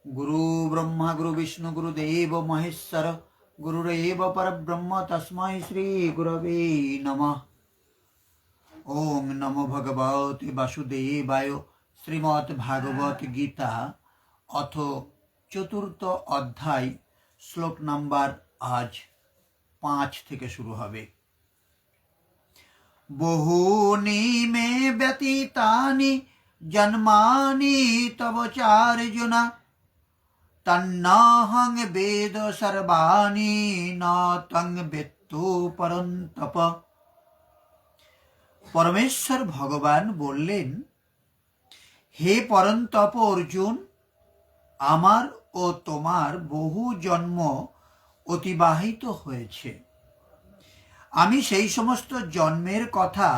गुरु ब्रह्मा गुरु विष्णु गुरुदेव महेश्वर गुरुरेव परब्रह्म तस्मै श्री गुरवे नमः। ओम नमो भगवते वासुदेवाय। श्रीमद् भागवत गीता अथ चतुर्थ अध्याय श्लोक नम्बर आज 5 থেকে শুরু হবে। বহুনি মে ব্যতীতানি জন্মানি তব চার্জুনা তন্নাহং বেদ সর্বাণি ন তং বেত্তু পরন্তপ। পরমেশ্বর ভগবান বললেন, হে পরন্তপ অর্জুন, আমার ও তোমার বহু জন্ম অতিবাহিত হয়েছে। আমি সেই সমস্ত জন্মের কথা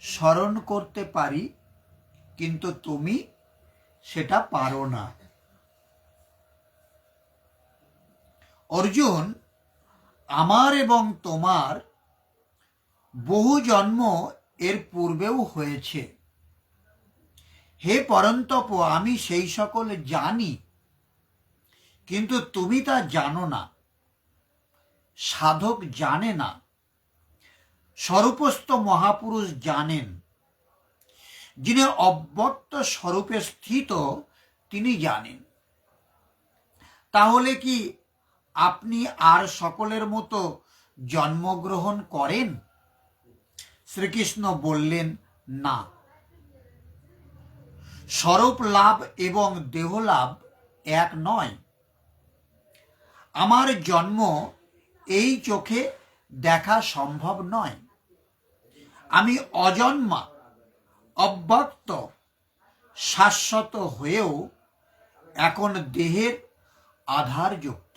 স্মরণ করতে পারি, কিন্তু তুমি সেটা পারো না। অর্জুন, আমার এবং তোমার বহু জন্ম এর পূর্বেও হয়েছে। হে পরন্তপ, আমি সেই সকল জানি, কিন্তু তুমি তা জানো না। সাধক জানে না, স্বরূপস্থ মহাপুরুষ জানেন। যিনি অব্যক্ত স্বরূপে স্থিত তিনি জানেন। তাহলে কি আপনি আর সকলের মতো জন্মগ্রহণ করেন? শ্রীকৃষ্ণ বললেন, না। স্বরূপ লাভ এবং দেহ লাভ এক নয়। আমার জন্ম এই চোখে দেখা সম্ভব নয়। আমি অজন্মা, অব্যক্ত, শাশ্বত হয়েও এখন দেহের আধারযুক্ত।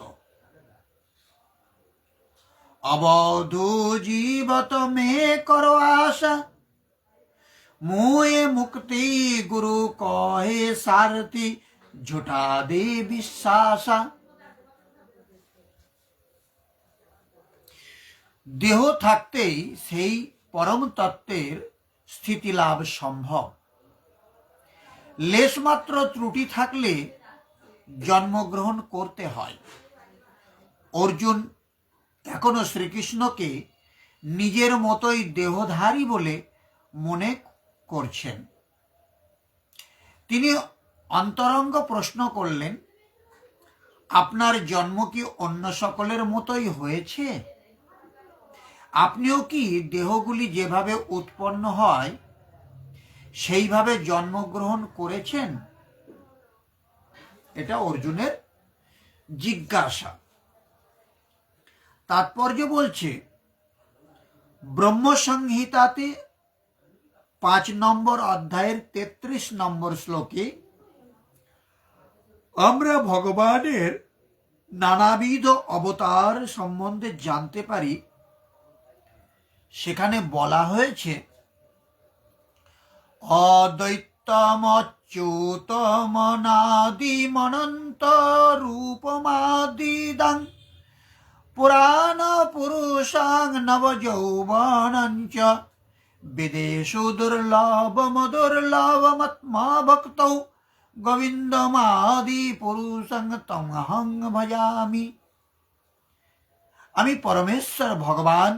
অবধূ জীবত মে করো আশা, মুয়ে মুক্তি গুরু কহে সারথি ঝুটা দে বিশ্বাসা। দেহ থাকতেই সেই পরম তত্ত্বের স্থিতি লাভ সম্ভব। লেশমাত্র ত্রুটি থাকলে জন্মগ্রহণ করতে হয়। অর্জুন এখনো শ্রীকৃষ্ণকে নিজের মতোই দেহধারী বলে মনে করছেন। তিনি অন্তরঙ্গ প্রশ্ন করলেন, আপনার জন্ম কি অন্য সকলের মতোই হয়েছে? আপনিও কি দেহগুলি যেভাবে উৎপন্ন হয় সেইভাবে জন্মগ্রহণ করেছেন? এটা অর্জুনের জিজ্ঞাসা। তাৎপর্য বলছে, ব্রহ্মসংহিতাতে 5 নম্বর অধ্যায়ের 33 নম্বর শ্লোকে আমরা ভগবানের নানাবিধ অবতার সম্বন্ধে জানতে পারি। সেখানে বলা হয়েছে, অদ্বৈতমচ্যুতমনাদিমনন্ত রূপমাদিদং পুরাণ পুরুষাং নবযৌবনঞ্চ বিদেশু দুর্লভমদুর্লভমাত্মা ভক্তৌ গোবিন্দমাদি পুরুষং তমহং ভজামি। আমি পরমেশ্বর ভগবান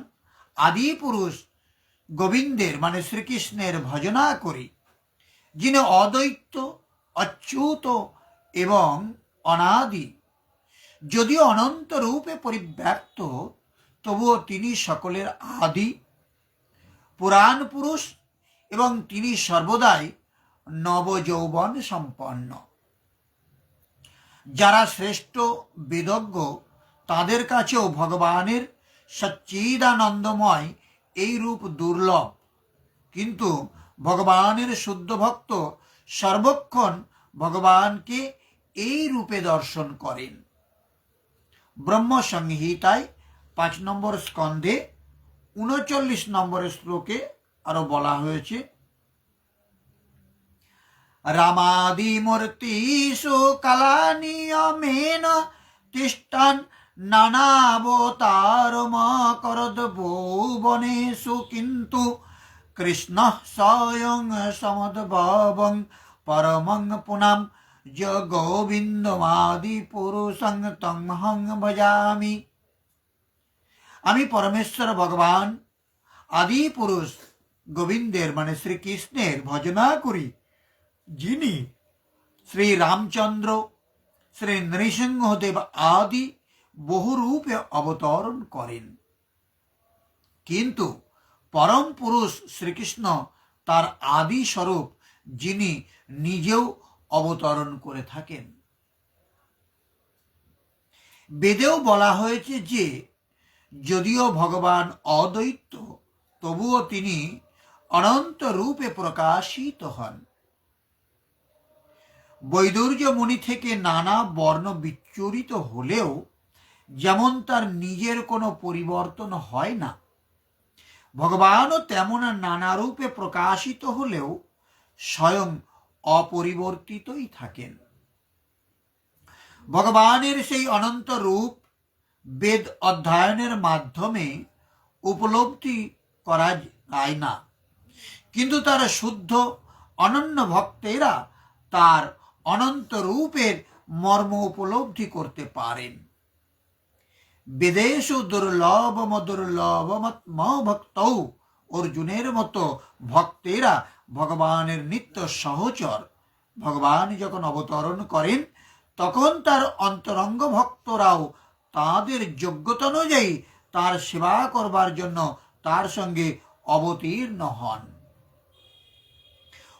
আদি পুরুষ গোবিন্দের মানে শ্রীকৃষ্ণের ভজনা করি, যিনি অদ্বৈত, অচ্যুত এবং অনাদি। যদিও অনন্ত রূপে পরিব্যাপ্ত, তবুও তিনি সকলের আদি, পুরাণ পুরুষ এবং তিনি সর্বদাই নবযৌবন সম্পন্ন। যারা শ্রেষ্ঠ বেদজ্ঞ তাদের কাছেও ভগবানের সচ্চিদানন্দময় এই রূপ দুর্লভ, কিন্তু ভগবানের শুদ্ধ ভক্ত সর্বক্ষণ ভগবানকে এই রূপে দর্শন করেন। ব্রহ্মসংহিতায় 5 নম্বর স্কন্ধে 39 নম্বর শ্লোকে আরো বলা হয়েছে, রামাদিমূর্তিষু কালানিয়মেন তিষ্ঠান নানাবতারমকরদ ভুবনেষু কিন্তু কৃষ্ণ স্বয়ং সমদ্ভবং পরমং পুনাম য গোবিন্দমাদি পুরুষং তমহং ভজামি। আমি পরমেশ্বর ভগবান আদি পুরুষ গোবিন্দের মানে শ্রীকৃষ্ণের ভজনা করি, যিনি শ্রী রামচন্দ্র, শ্রী নৃসিংহদেব আদি বহুরূপে অবতরণ করেন। কিন্তু পরম পুরুষ শ্রীকৃষ্ণ তার আদি স্বরূপ, যিনি নিজেও অবতরণ করে থাকেন। বেদেও বলা হয়েছে যে যদিও ভগবান অদ্বৈত, তবুও তিনি অনন্ত রূপে প্রকাশিত হন। বৈদুর্য মুনি থেকে নানা বর্ণ বিচ্ছুরিত হলেও যেমন তার নিজের কোনো পরিবর্তন হয় না, ভগবানও তেমন নানা রূপে প্রকাশিত হলেও স্বয়ং অপরিবর্তিতই থাকেন। ভগবানের সেই অনন্ত রূপ বেদ অধ্যয়নের মাধ্যমে উপলব্ধি করা যায় না, কিন্তু তার শুদ্ধ অনন্য ভক্তেরা তার অনন্ত রূপের মর্ম উপলব্ধি করতে পারেন। বেদেশু দুর্লভম দুর্লভম ভক্তৌ, অর্জুনের মতো ভক্তেরা ভগবানের নিত্য সহচর। ভগবান যখন অবতরণ করেন তখন তার অন্তরঙ্গ ভক্তরাও তাদের যোগ্যতা অনুযায়ী তার সেবা করবার জন্য তার সঙ্গে অবতীর্ণ হন।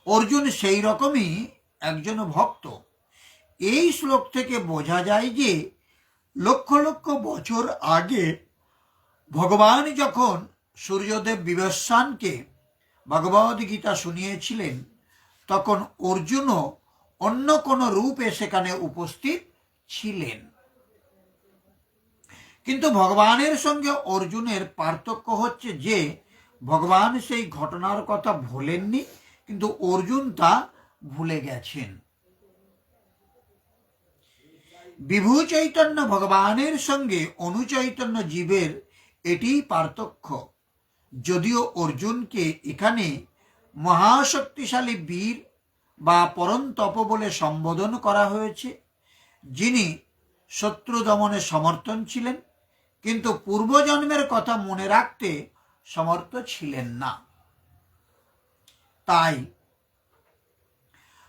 অর্জুন সেই রকমই একজন ভক্ত। এই শ্লোক থেকে বোঝা যায় যে লক্ষ লক্ষ বছর আগে ভগবান যখন সূর্যদেব বিভীষণকে ভগবদ গীতা শুনিয়েছিলেন, তখন অর্জুনও অন্য কোনো রূপে সেখানে উপস্থিত ছিলেন। কিন্তু ভগবানের সঙ্গে অর্জুনের পার্থক্য হচ্ছে যে ভগবান সেই ঘটনার কথা ভোলেননি, কিন্তু অর্জুন তা ভুলে গেছেন। বিভু চৈতন্য ভগবানের সঙ্গে অনুচৈতন্য জীবের এটি পার্থক্য। যদিও অর্জুনকে এখানে মহাশক্তিশালী বীর বা পরন্তপ বলে সম্বোধন করা হয়েছে, যিনি শত্রু দমনে সমর্থন ছিলেন, কিন্তু পূর্বজন্মের কথা মনে রাখতে সমর্থ ছিলেন না। তাই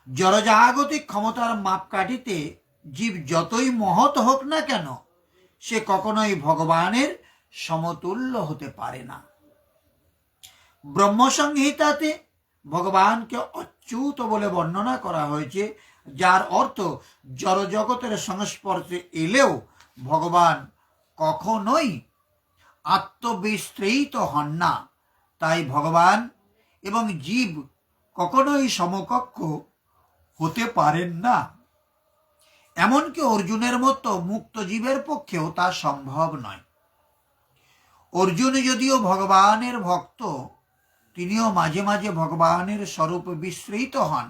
জড়জাগতিক ক্ষমতার মাপকাঠিতে জীব যতই মহৎ হোক না কেন, সে কখনোই ভগবানের সমতুল্য হতে পারে না। ব্রহ্মসংহিতাতে ভগবানকে অচ্যুত বলে বর্ণনা করা হয়েছে, যার অর্থ জড়জগতের সংস্পর্শে এলেও ভগবান কখনোই আত্মবিস্মৃত হন না। তাই ভগবান এবং জীব কখনোই সমকক্ষ হতে পারেন না। এমনকি অর্জুনের মতো মুক্ত জীবের পক্ষেও তা সম্ভব নয়। অর্জুন যদিও ভগবানের ভক্ত, তিনিও মাঝে মাঝে ভগবানের স্বরূপ বিস্মৃত হন,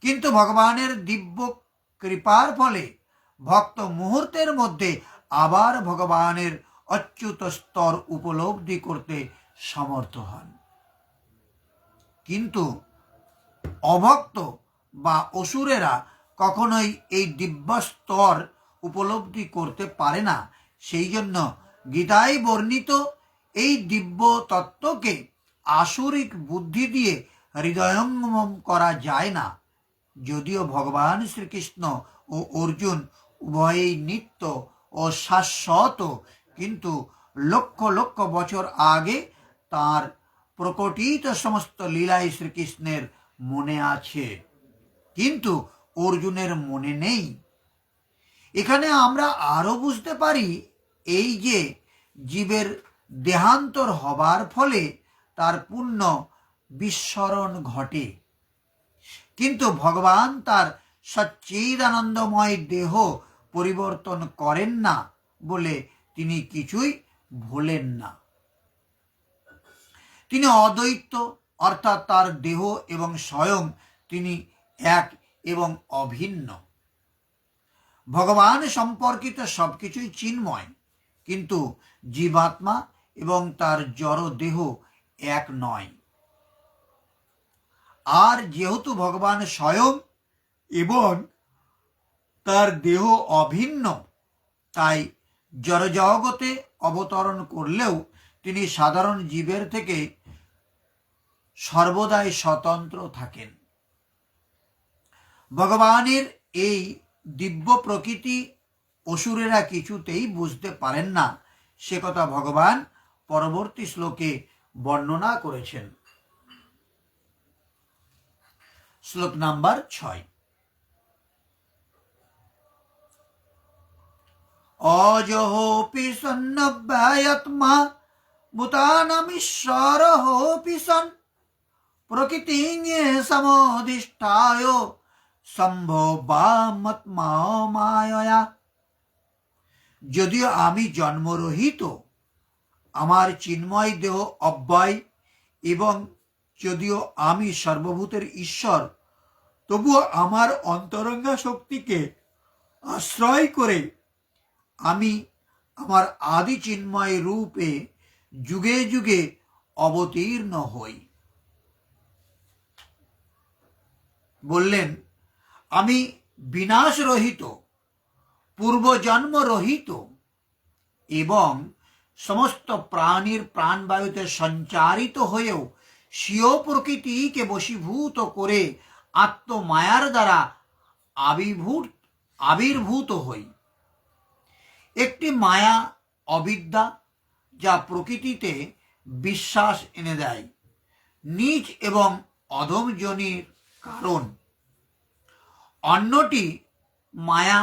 কিন্তু ভগবানের দিব্য কৃপার ফলে ভক্ত মুহূর্তের মধ্যে আবার ভগবানের অচ্যুত স্তর উপলব্ধি করতে সমর্থ হন। কিন্তু অভক্ত বা অসুরেরা কখনোই এই দিব্য স্তর উপলব্ধি করতে পারে না। সেই জন্য গীতায় বর্ণিত এই দিব্য তত্ত্বকে আসুরিক বুদ্ধি দিয়ে হৃদয়ঙ্গম করা যায় না। যদিও ভগবান শ্রীকৃষ্ণ ও অর্জুন উভয়েই নিত্য ও শাশ্বত, কিন্তু লক্ষ লক্ষ বছর আগে তার প্রকটিত সমস্ত লীলাই শ্রীকৃষ্ণের মনে আছে, কিন্তু অর্জুনের মনে নেই। এখানে আমরা আরো বুঝতে পারি এই যে জীবের দেহান্তর হবার ফলে তার পুণ্য বিস্মরণ ঘটে, কিন্তু ভগবান তার সচ্চিদানন্দময় দেহ পরিবর্তন করেন না বলে তিনি কিছুই ভোলেন না। তিনি অদ্বৈত, অর্থাৎ তার দেহ এবং স্বয়ং তিনি এক এবং অভিন্ন। ভগবান সম্পর্কিত সবকিছুই চিন্ময়, কিন্তু জীবাত্মা এবং তার জড় দেহ এক নয়। আর যেহেতু ভগবান স্বয়ং এবং তার দেহ অভিন্ন, তাই জড়জগতে অবতরণ করলেও তিনি সাধারণ জীবের থেকে সর্বদাই স্বতন্ত্র থাকেন। ভগবানের এই দিব্য প্রকৃতি অসুরেরা কিছুতেই বুঝতে পারেন না, সে কথা ভগবান পরবর্তী শ্লোকে বর্ণনা করেছেন। শ্লোক নাম্বার 6। অজহোপি সন্নব্যায়াত্মা ভূতানামীশ্বরোপি সন প্রকৃতিঙে সমধিষ্ঠায় সম্ভবামাত্মা মায়য়া। যদিও আমি জন্মরহিত, আমার চিন্ময় দেহ অব্যয়, এবং যদিও আমি সর্বভূতের ঈশ্বর, তবুও আমার অন্তরঙ্গা শক্তিকে আশ্রয় করে আমি আমার আদি চিন্ময় রূপে যুগে যুগে অবতীর্ণ হই। বললেন, আমি বিনাশ রহিত, পূর্বজন্ম রহিত এবং সমস্ত প্রাণীর প্রাণবায়ুতে সঞ্চারিত হয়েও স্বীয় প্রকৃতিকে বশীভূত করে আত্মমায়ার দ্বারা আবির্ভূত হই। একটি মায়া অবিদ্যা, যা প্রকৃতিতে বিশ্বাস এনে দেয়, নীচ এবং অধম যোনির কারণ। অন্যটি মায়া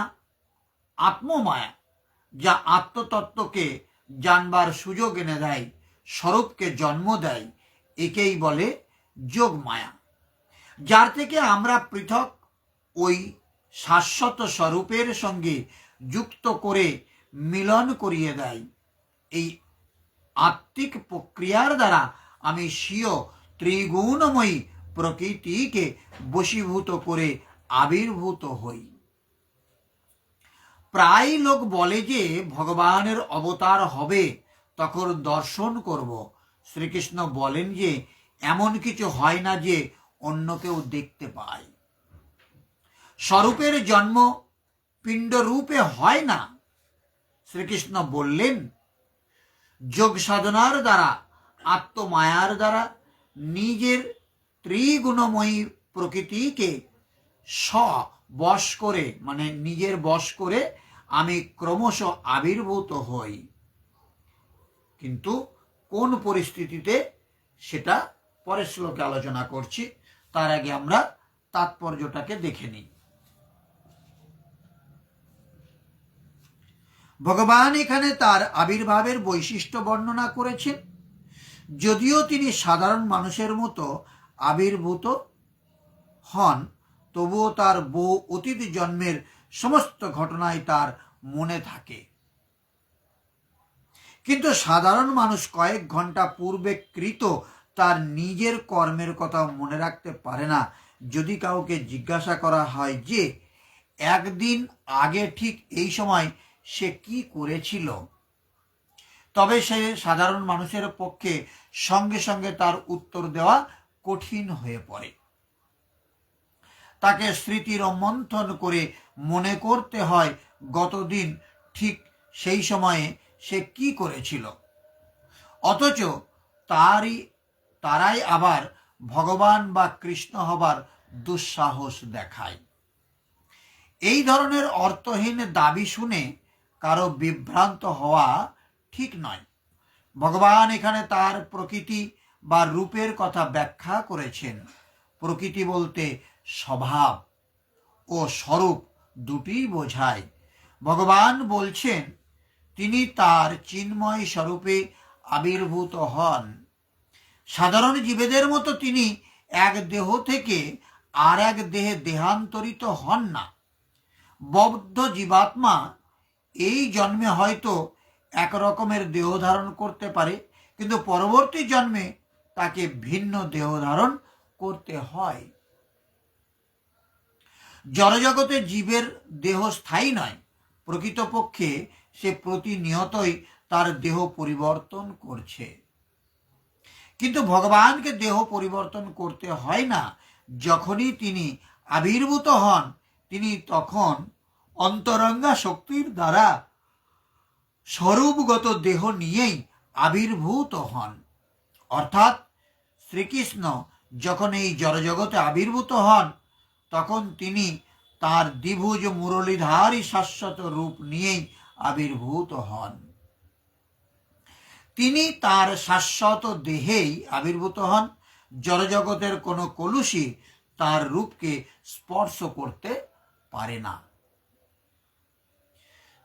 আত্মমায়া, যা আত্মতত্ত্বকে জানবার সুযোগ এনে দেয়, স্বরূপকে জন্ম দেয়। একেই বলে যোগ মায়া, যার থেকে আমরা পৃথক ওই শাশ্বত স্বরূপের সঙ্গে যুক্ত করে মিলন করিয়ে দেয়। এই আত্মিক প্রক্রিয়ার দ্বারা আমি স্বীয় ত্রিগুণময়ী প্রকৃতিকে বশীভূত করে আবির্ভূত হই। প্রায় লোক বলে যে ভগবানের অবতার হবে, তখন দর্শন করব। শ্রীকৃষ্ণ বলেন যে এমন কিছু হয় না যে অন্য কেউ দেখতে পায়। স্বরূপের জন্ম পিণ্ড রূপে হয় না। শ্রীকৃষ্ণ বললেন, যোগ সাধনার দ্বারা, আত্মমায়ার দ্বারা নিজের ত্রিগুণময়ী প্রকৃতিকে বশ করে, মানে নিজের বশ করে আমি ক্রমশ আবির্ভূত হই। কিন্তু কোন পরিস্থিতিতে সেটা পরের শ্লোকে আলোচনা করছি। তার আগে আমরা তাৎপর্যটাকে দেখে নিই। ভগবান এখানে তার আবির্ভাবের বৈশিষ্ট্য বর্ণনা করেছেন। যদিও তিনি সাধারণ মানুষের মতো আবির্ভূত হন, তবুও তার বহু অতীত জন্মের সমস্ত ঘটনাই তার মনে থাকে। কিন্তু সাধারণ মানুষ কয়েক ঘন্টা পূর্বে কৃত তার নিজের কর্মের কথা মনে রাখতে পারে না। যদি কাউকে জিজ্ঞাসা করা হয় যে একদিন আগে ঠিক এই সময় সে কি করেছিল, তবে সে সাধারণ মানুষের পক্ষে সঙ্গে সঙ্গে তার উত্তর দেওয়া কঠিন হয়ে পড়ে। তাকে স্মৃতির মন্থন করে মনে করতে হয় গতদিন ঠিক সেই সময়ে সে কি করেছিল। অথচ তারাই আবার ভগবান বা কৃষ্ণ হবার দুঃসাহস দেখায়। এই ধরনের অর্থহীন দাবি শুনে কারো বিভ্রান্ত হওয়া ঠিক নয়। ভগবান এখানে তার প্রকৃতি বা রূপের কথা ব্যাখ্যা করেছেন। প্রকৃতি বলতে স্বভাব ও স্বরূপ দুটিই বোঝায়। ভগবান বলছেন তিনি তার চিন্ময় স্বরূপে আবির্ভূত হন। সাধারণ জীবেদের মতো তিনি এক দেহ থেকে আর এক দেহে দেহান্তরিত হন না। বদ্ধ জীবাত্মা এই জন্মে হয়তো এক রকমের দেহ ধারণ করতে পারে, কিন্তু পরবর্তী জন্মে তাকে ভিন্ন দেহ ধারণ করতে হয়। জড়জগতে জীবের দেহ স্থায়ী নয়। প্রকৃতপক্ষে সে প্রতিনিয়তই তার দেহ পরিবর্তন করছে। কিন্তু ভগবানকে দেহ পরিবর্তন করতে হয় না। যখনই তিনি আবির্ভূত হন, তিনি তখন অন্তরঙ্গা শক্তির দ্বারা স্বরূপগত দেহ নিয়েই আবির্ভূত হন। অর্থাৎ শ্রীকৃষ্ণ যখন এই জড়জগতে আবির্ভূত হন তখন তিনি তার দ্বিভুজ মুরলীধারী শাশ্বত রূপ নিয়েই আবির্ভূত হন। তিনি তার শাশ্বত দেহেই আবির্ভূত হন। জড়জগতের কোনো কলুষী তার রূপকে স্পর্শ করতে পারে না।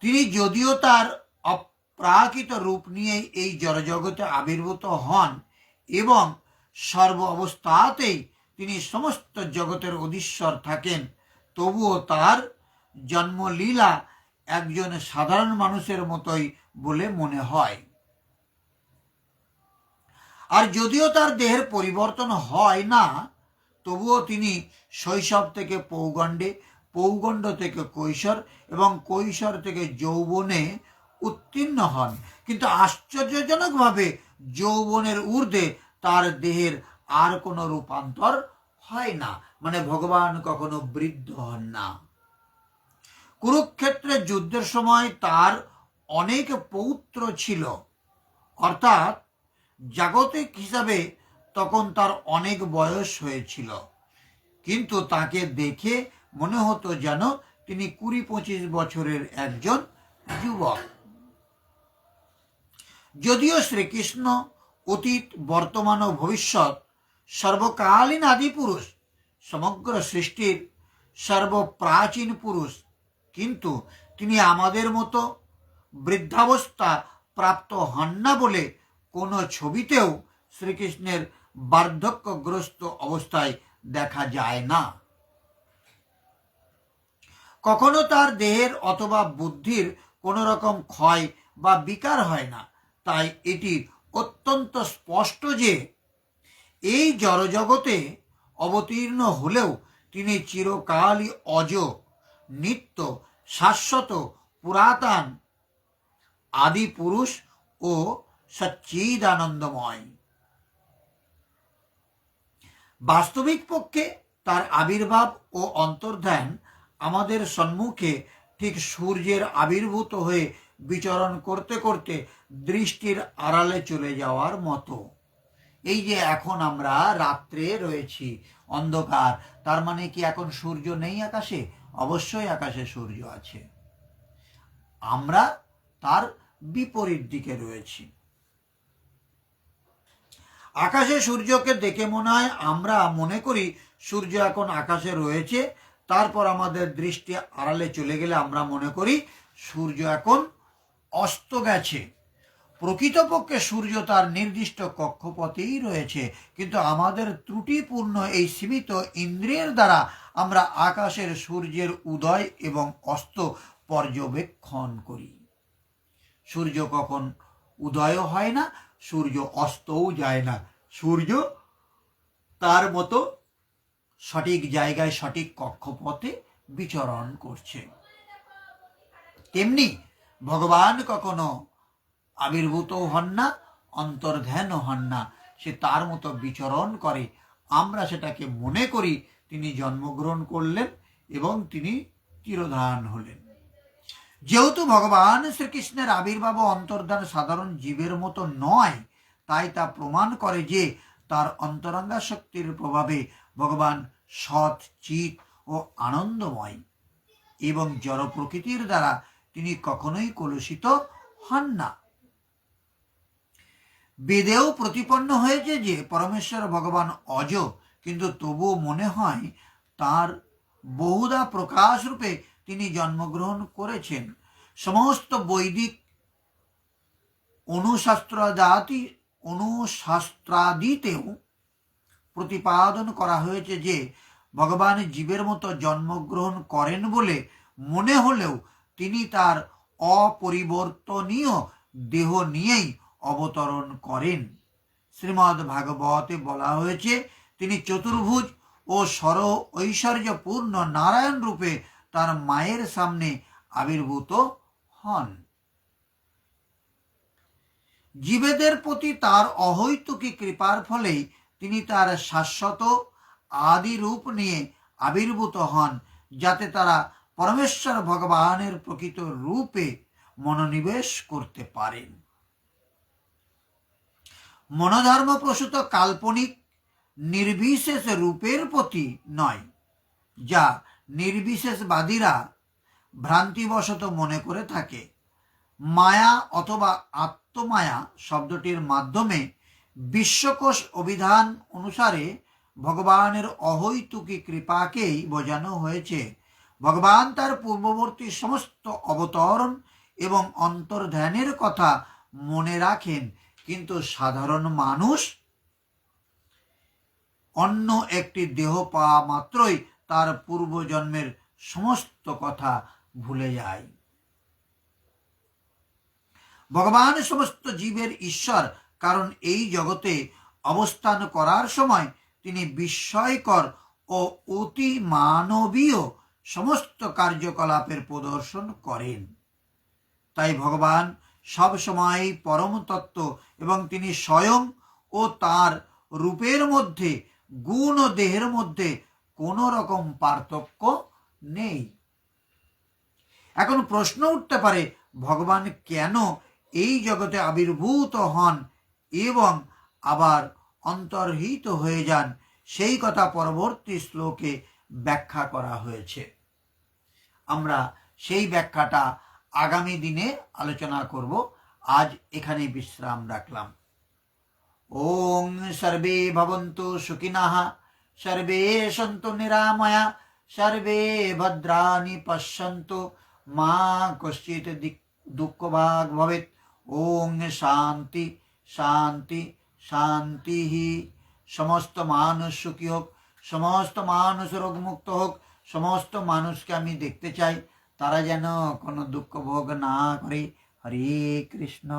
তিনি যদিও তার অপ্রাকৃত রূপ নিয়ে এই জড়জগতে আবির্ভূত হন এবং সর্ব অবস্থাতেই তিনি সমস্ত জগতের অধীশ্বর থাকেন, তবুও তার জন্মলীলা একজন সাধারণ মানুষের মতোই বলে মনে হয়। আর যদিও তার দেহের পরিবর্তন হয় না, তবুও তিনি শৈশব থেকে পৌগণ্ডে, পৌগণ্ড থেকে কৈশোর এবং কৈশোর থেকে যৌবনে উত্তীর্ণ হন। কিন্তু আশ্চর্যজনকভাবে যৌবনের ঊর্ধ্বে তার দেহের আর কোনো রূপান্তর হয় না, মানে ভগবান কখনো বৃদ্ধ হন না। কুরুক্ষেত্রের যুদ্ধের সময় তার অনেক পৌত্র ছিল, অর্থাৎ জাগতিক হিসাবে তখন তার অনেক বয়স হয়েছিল, কিন্তু তাকে দেখে মনে হতো যেন তিনি 20-25 বছরের একজন যুবক। যদিও শ্রীকৃষ্ণ অতীত, বর্তমান ও ভবিষ্যৎ সর্বকালীন আদি পুরুষ, সমগ্র সৃষ্টির সর্বপ্রাচীন পুরুষ, কিন্তু তিনি আমাদের মতো বৃদ্ধাবস্থা প্রাপ্ত হন না বলে কোনো ছবিতেও শ্রীকৃষ্ণের বার্ধক্যগ্রস্ত অবস্থায় দেখা যায় না। কখনো তার দেহের অথবা বুদ্ধির কোনো রকম ক্ষয় বা বিকার হয় না। তাই এটি অত্যন্ত স্পষ্ট যে এই জড়জগতে অবতীর্ণ হলেও তিনি চিরকালই অজ, নিত্য, শাশ্বত, পুরাতন, আদি পুরুষ ও সচ্চিদানন্দময়। বাস্তবিক পক্ষে তার আবির্ভাব ও অন্তর্ধান আমাদের সম্মুখে ঠিক সূর্যের আবির্ভূত হয়ে বিচরণ করতে করতে দৃষ্টির আড়ালে চলে যাওয়ার মতো। এই যে এখন আমরা রাত্রে রয়েছি, অন্ধকার, তার মানে কি এখন সূর্য নেই আকাশে? অবশ্যই আকাশে সূর্য আছে, আমরা তার বিপরীত দিকে রয়েছি। আকাশে সূর্যকে দেখে মনে হয়, আমরা মনে করি সূর্য এখন আকাশে রয়েছে, তারপর আমাদের দৃষ্টি আড়ালে চলে গেলে আমরা মনে করি সূর্য এখন অস্ত গেছে। প্রকৃতপক্ষে সূর্য তার নির্দিষ্ট কক্ষপথেই রয়েছে, কিন্তু আমাদের ত্রুটিপূর্ণ এই সীমিত ইন্দ্রিয়ের দ্বারা আমরা আকাশের সূর্যের উদয় এবং অস্ত পর্যবেক্ষণ করি। সূর্য কখন উদয়ও হয় না, সূর্য অস্তও যায় না, সূর্য তার মতো সঠিক জায়গায় সঠিক কক্ষপথে বিচরণ করছে। তেমনি ভগবান কখনো আবির্ভূতও হন না, অন্তর্ধানও হন না, সে তার মতো বিচরণ করে। আমরা সেটাকে মনে করি তিনি জন্মগ্রহণ করলেন এবং তিনি তিরোধান হলেন। যেহেতু ভগবান শ্রীকৃষ্ণের আবির্ভাব ও অন্তর্ধান সাধারণ জীবের মতো নয়, তাই তা প্রমাণ করে যে তার অন্তরঙ্গা শক্তির প্রভাবে ভগবান সৎ, চিৎ ও আনন্দময় এবং জড় প্রকৃতির দ্বারা তিনি কখনোই কলুষিত হন না। বেদেও প্রতিপন্ন হয়েছে যে পরমেশ্বর ভগবান অজ, কিন্তু তবুও মনে হয় তার বহুধা প্রকাশ রূপে তিনি জন্মগ্রহণ করেছেন। সমস্ত বৈদিক অনুশাস্ত্রাদিতেও প্রতিপাদন করা হয়েছে যে ভগবান জীবের মতো জন্মগ্রহণ করেন বলে মনে হলেও তিনি তার অপরিবর্তনীয় দেহ নিয়েই অবতরণ করেন। শ্রীমদ্ ভাগবতে বলা হয়েছে তিনি চতুর্ভুজ ও সর ঐশ্বর্যপূর্ণ নারায়ণ রূপে তার মায়ের সামনে আবির্ভূত হন। জীবেদের প্রতি তার অহৈতুকী কৃপার ফলেই তিনি তার শাশ্বত আদি রূপ নিয়ে আবির্ভূত হন, যাতে তারা পরমেশ্বর ভগবানের প্রকৃত রূপে মনোনিবেশ করতে পারেন। মনোধর্ম প্রসূত কাল্পনিক নির্বিশেষ রূপের প্রতি নয়, যা নির্বিশেষবাদীরা ভ্রান্তিবশত মনে করে থাকে। মায়া অথবা আত্মমায়া শব্দটির মাধ্যমে বিশ্বকোষ অভিধান অনুসারে ভগবানের অহৈতুকী কৃপাকেই বোঝানো হয়েছে। ভগবান তার পূর্ববর্তী সমস্ত অবতরণ এবং অন্তর্ধ্যানের কথা মনে রাখেন, কিন্তু সাধারণ মানুষ অন্য একটি দেহ পাওয়া মাত্রই তার পূর্বজন্মের সমস্ত কথা ভুলে যায়। ভগবান সমস্ত জীবের ঈশ্বর, কারণ এই জগতে অবস্থান করার সময় তিনি বিস্ময়কর ও অতি মানবীয় সমস্ত কার্যকলাপের প্রদর্শন করেন। তাই ভগবান সব সময় পরম তত্ত্ব এবং তিনি স্বয়ং ও তার রূপের মধ্যে, গুণ ও দেহের মধ্যে কোনো রকম পার্থক্য নেই। এখন প্রশ্ন উঠতে পারে, ভগবান কেন এই জগতে আবির্ভূত হন এবং আবার অন্তর্হিত হয়ে যান? সেই কথা পরবর্তী শ্লোকে ব্যাখ্যা করা হয়েছে। আমরা সেই ব্যাখ্যাটা আগামী দিনে আলোচনা করব। আজ এখানে বিশ্রাম রাখলাম। ওং সর্বে ভবন্তু সুখিনঃ, সর্বে সন্তু নিরাময়া, সর্বে ভদ্রাণি পশ্যন্তু, মা কশ্চিৎ দুঃখভাগ ভবেৎ। ওং শান্তি শান্তি শান্তি। সমস্ত মানুষ সুখী হোক, সমস্ত মানুষ রোগমুক্ত হোক। সমস্ত মানুষকে আমি দেখতে চাই, তারা যেন কোনো দুঃখ ভোগ না করে। হরে কৃষ্ণ।